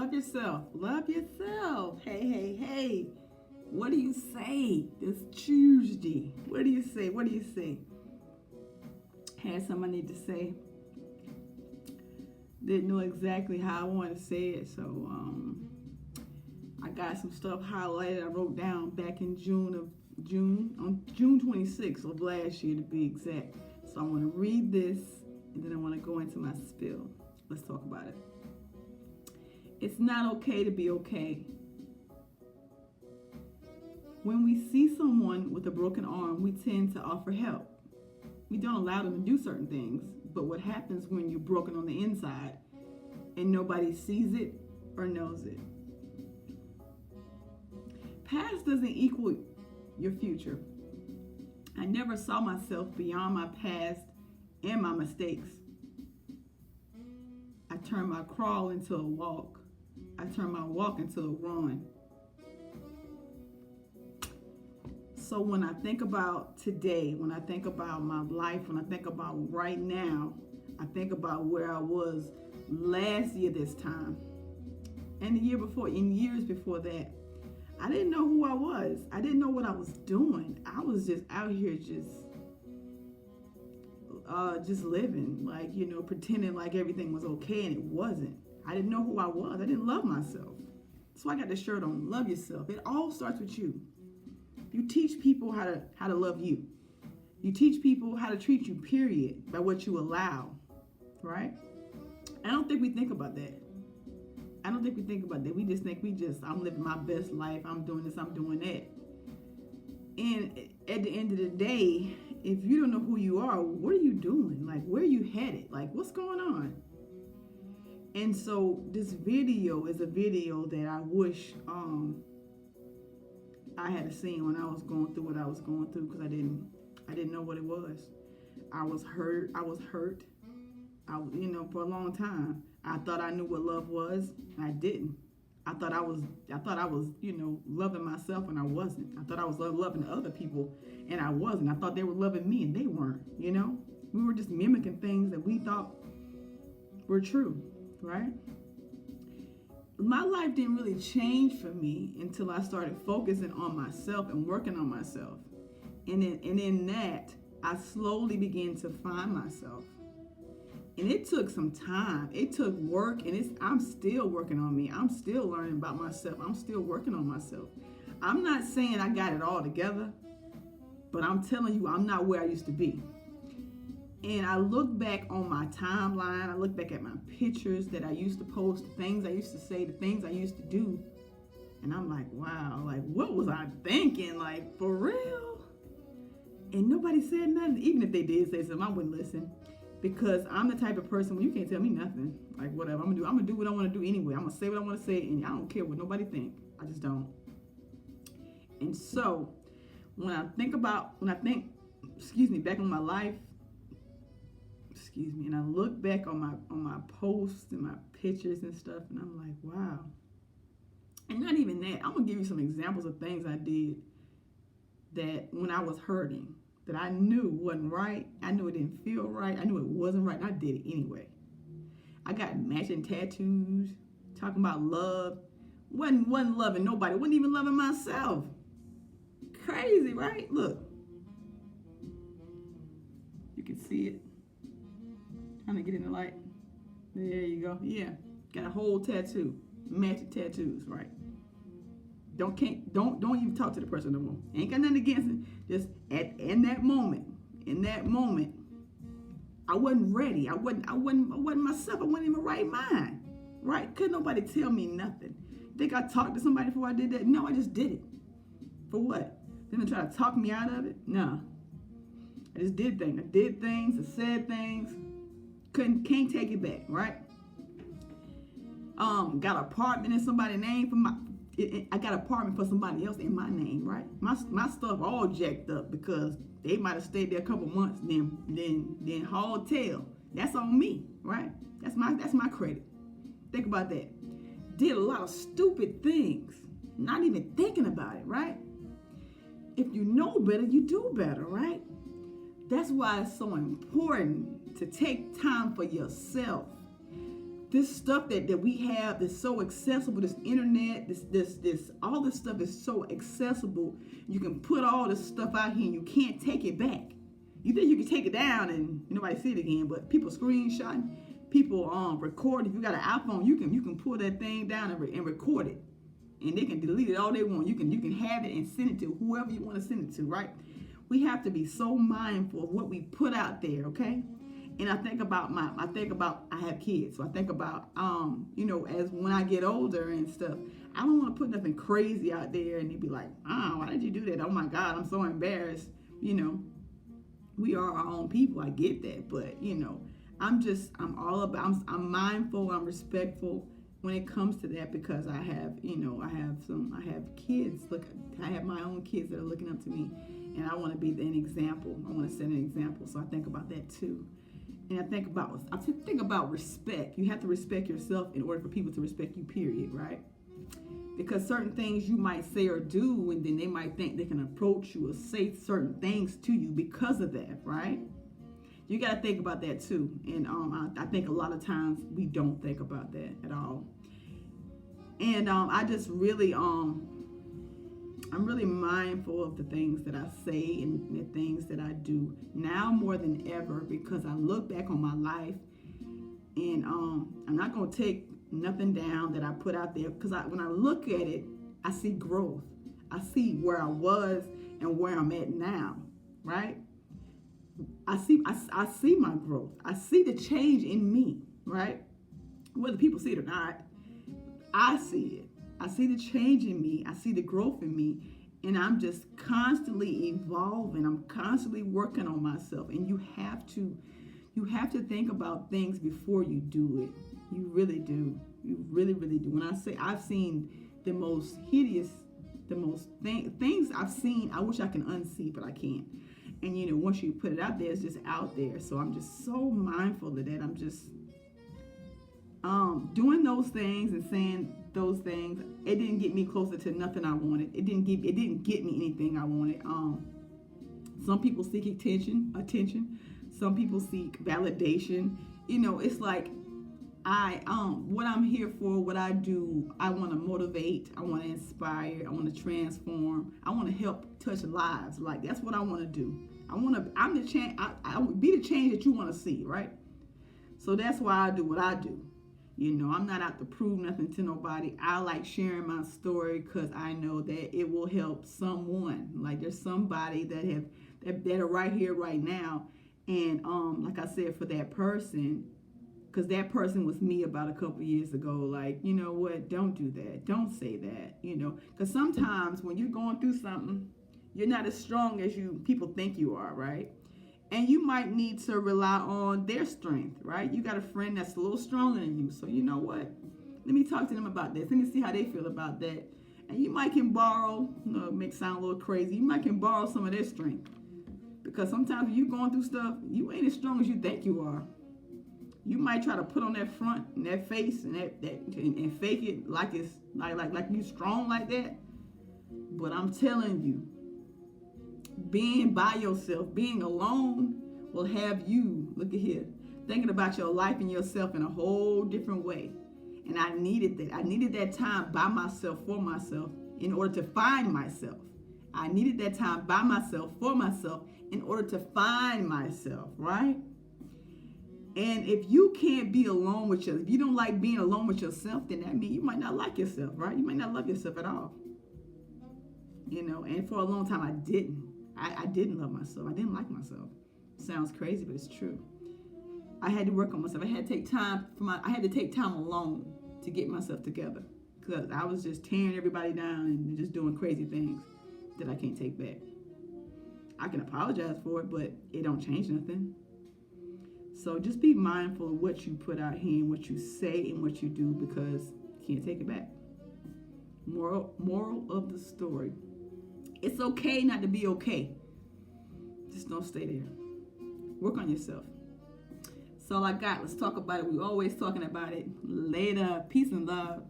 Love yourself. Love yourself. Hey, hey, hey. What do you say this Tuesday? What do you say? What do you say? Had something I need to say. Didn't know exactly how I wanted to say it, so I got some stuff highlighted. I wrote down back in June, on June 26th of last year to be exact. So I want to read this, and then I want to go into my spill. Let's talk about it. It's not okay to be okay. When we see someone with a broken arm, we tend to offer help. We don't allow them to do certain things, but what happens when you're broken on the inside and nobody sees it or knows it? Past doesn't equal your future. I never saw myself beyond my past and my mistakes. I turned my crawl into a walk. I turned my walk into a run. So when I think about today, when I think about my life, when I think about right now, I think about where I was last year this time and the year before, and years before that. I didn't know who I was. I didn't know what I was doing. I was just out here just living, like, pretending like everything was okay, and it wasn't. I didn't know who I was. I didn't love myself. So I got this shirt on, love yourself. It all starts with you. You teach people how to love you. You teach people how to treat you, period, by what you allow, right? I don't think we think about that. We just think I'm living my best life. I'm doing this, I'm doing that. And at the end of the day, if you don't know who you are, what are you doing? Like, where are you headed? Like, what's going on? And so this video is a video that I wish I had seen when I was going through what I was going through, because I didn't know what it was. I was hurt. For a long time. I thought I knew what love was. I didn't. I thought I was, loving myself, and I wasn't. I thought I was loving other people, and I wasn't. I thought they were loving me, and they weren't, We were just mimicking things that we thought were true, right? My life didn't really change for me until I started focusing on myself and working on myself. And in that, I slowly began to find myself. And it took some time. It took work, and I'm still working on me. I'm still learning about myself. I'm still working on myself. I'm not saying I got it all together, but I'm telling you, I'm not where I used to be. And I look back on my timeline. I look back at my pictures that I used to post, the things I used to say, the things I used to do. And I'm like, wow, like, what was I thinking? Like, for real? And nobody said nothing. Even if they did say something, I wouldn't listen. Because I'm the type of person where you can't tell me nothing. Like, whatever, I'm gonna do what I want to do anyway. I'm gonna say what I want to say, and I don't care what nobody think. I just don't. And so, when I think, back on my life, and I look back on my posts and my pictures and stuff, and I'm like, wow. And not even that. I'm gonna give you some examples of things I did that when I was hurting, that I knew wasn't right. I knew it didn't feel right. I knew it wasn't right, and I did it anyway. I got matching tattoos, talking about love. Wasn't loving nobody. Wasn't even loving myself. Crazy, right? Look. You can see it. Trying to get in the light. There you go. Yeah. Got a whole tattoo. Matching tattoos, right? Don't even talk to the person no more. Ain't got nothing against it. Just in that moment, I wasn't ready. I wasn't myself. I wasn't in my right mind. Right? Couldn't nobody tell me nothing. Think I talked to somebody before I did that? No, I just did it. For what? Then they try to talk me out of it? No. I just did things. I did things. I said things. Can't take it back, right? Got an apartment in somebody's name I got an apartment for somebody else in my name, right? My stuff all jacked up because they might have stayed there a couple months, then hauled tail. That's on me, right? That's my credit. Think about that. Did a lot of stupid things, not even thinking about it, right? If you know better, you do better, right? That's why it's so important to take time for yourself. this stuff that we have is so accessible. This internet, this all this stuff is so accessible. You can put all this stuff out here and you can't take it back. You think you can take it down and nobody see it again, but people screenshotting, people record. If you got an iPhone, you can pull that thing down and record it, and they can delete it all they want. You can have it and send it to whoever you want to send it to, right? We have to be so mindful of what we put out there, okay? And I think about I have kids, so I think about as when I get older and stuff, I don't want to put nothing crazy out there and they'd be like, why did you do that? Oh my God, I'm so embarrassed. We are our own people. I get that, but I'm mindful, I'm respectful when it comes to that, because I have kids. Look, I have my own kids that are looking up to me, and I want to be an example. I want to set an example. So I think about that too. And I think about respect. You have to respect yourself in order for people to respect you, period, right? Because certain things you might say or do, and then they might think they can approach you or say certain things to you because of that, right? You got to think about that too. And I think a lot of times we don't think about that at all. And I just really, I'm really mindful of the things that I say and the things that I do now more than ever, because I look back on my life, and I'm not going to take nothing down that I put out there, because when I look at it, I see growth. I see where I was and where I'm at now, right? I see my growth. I see the change in me, right? Whether people see it or not, I see it. I see the change in me. I see the growth in me. And I'm just constantly evolving. I'm constantly working on myself. And you have to think about things before you do it. You really do. You really, really do. When I say I've seen the most hideous, things I've seen, I wish I can unsee, but I can't. And once you put it out there, it's just out there. So I'm just so mindful of that. I'm just doing those things and saying those things. It didn't get me closer to nothing I wanted. It didn't get me anything I wanted. Some people seek attention. Some people seek validation. It's like what I'm here for, what I do, I want to motivate, I want to inspire, I want to transform, I want to help touch lives. Like, that's what I want to do. I'm the change. I would be the change that you want to see, right? So that's why I do what I do. I'm not out to prove nothing to nobody. I like sharing my story because I know that it will help someone. Like, there's somebody that are right here, right now. And like I said, for that person, because that person was me about a couple years ago. Like, you know what? Don't do that. Don't say that. Because sometimes when you're going through something, you're not as strong as people think you are, right? And you might need to rely on their strength, right? You got a friend that's a little stronger than you. So you know what? Let me talk to them about this. Let me see how they feel about that. And you might can borrow, it may sound a little crazy, you might can borrow some of their strength. Because sometimes when you're going through stuff, you ain't as strong as you think you are. You might try to put on that front and that face and and fake it like it's like you strong like that. But I'm telling you, being by yourself, being alone, will have you, look at here, thinking about your life and yourself in a whole different way. And I needed that. I needed that time by myself, for myself, in order to find myself. I needed that time by myself, for myself, in order to find myself, right? And if you can't be alone with yourself, if you don't like being alone with yourself, then that means you might not like yourself, right? You might not love yourself at all. And for a long time I didn't. I didn't love myself. I didn't like myself. Sounds crazy, but it's true. I had to work on myself. I had to take time alone to get myself together, because I was just tearing everybody down and just doing crazy things that I can't take back. I can apologize for it, but it don't change nothing. So just be mindful of what you put out here and what you say and what you do, because you can't take it back. Moral of the story. It's okay not to be okay. Just don't stay there. Work on yourself. That's all I got. Let's talk about it. We're always talking about it. Later. Peace and love.